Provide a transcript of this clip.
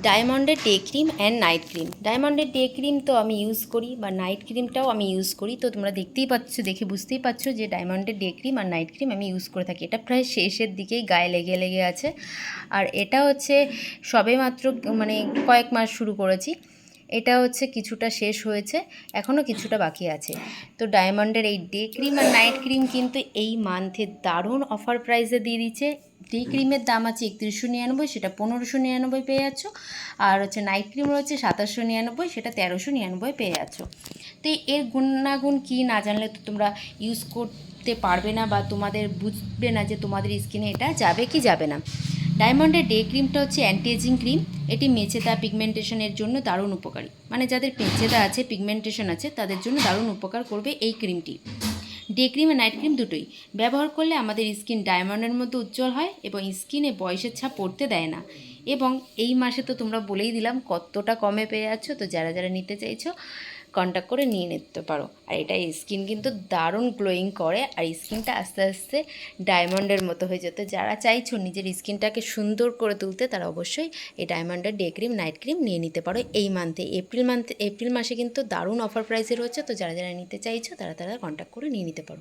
ডায়মন্ডের day cream and night cream. ডায়মন্ডের day cream তো আমি ইউজ করি, বা নাইট ক্রিমটাও আমি ইউজ করি। তো তোমরা দেখতেই পাচ্ছ, দেখে বুঝতেই পারছো যে ডায়মন্ডের ডে ক্রিম আর নাইট ক্রিম আমি ইউজ করে থাকি। এটা প্রায় শেষের দিকেই গায়ে লেগে লেগে আছে, আর এটা হচ্ছে সবে মাত্র মানে কয়েক মাস শুরু করেছি। এটা হচ্ছে কিছুটা শেষ হয়েছে, এখনও কিছুটা বাকি আছে। তো ডায়মন্ডের এই ডে ক্রিম আর নাইট ক্রিম কিন্তু এই মান্থে দারুণ অফার প্রাইসে দিয়ে দিচ্ছে। ডে ক্রিমের দাম আছে 3199, সেটা 1599 পেয়ে যাচ্ছ। আর হচ্ছে নাইট ক্রিম রয়েছে 2799, সেটা 1399 পেয়ে যাচ্ছ। তো এর গুণাগুণ কী না জানলে তো তোমরা ইউজ করতে পারবে না, বা তোমাদের বুঝবে না যে তোমাদের স্কিনে এটা যাবে কি যাবে না। ডায়মন্ডের ডে ক্রিমটা হচ্ছে অ্যান্টি এজিং ক্রিম। এটি মেচেদা পিগমেন্টেশনের জন্য দারুণ উপকারী, মানে যাদের মেচেদা আছে, পিগমেন্টেশন আছে, তাদের জন্য দারুণ উপকার করবে এই ক্রিমটি। ডে ক্রিম আর নাইট ক্রিম দুটোই ব্যবহার করলে আমাদের স্কিন ডায়মন্ডের মতো উজ্জ্বল হয় এবং স্কিনে বয়সের ছাপ পড়তে দেয় না। এবং এই মাসে তো তোমরা বলেই দিলাম কতটা কমে পেয়ে যাচ্ছ। তো যারা যারা নিতে চাইছো কন্ট্যাক্ট করে নিয়ে নিতে পারো। আর এটা স্কিন কিন্তু দারুণ গ্লোয়িং করে, আর স্কিনটা আস্তে আস্তে ডায়মন্ডের মতো হয়ে যেতে। যারা চাইছো নিজের স্কিনটাকে সুন্দর করে তুলতে, তারা অবশ্যই এই ডায়মন্ডের ডে ক্রিম নাইট ক্রিম নিয়ে নিতে পারো এই মান্থে। এপ্রিল মাসে কিন্তু দারুণ অফার প্রাইসে রয়েছে। তো যারা যারা নিতে চাইছো তারা তারা কন্ট্যাক্ট করে নিয়ে নিতে পারো।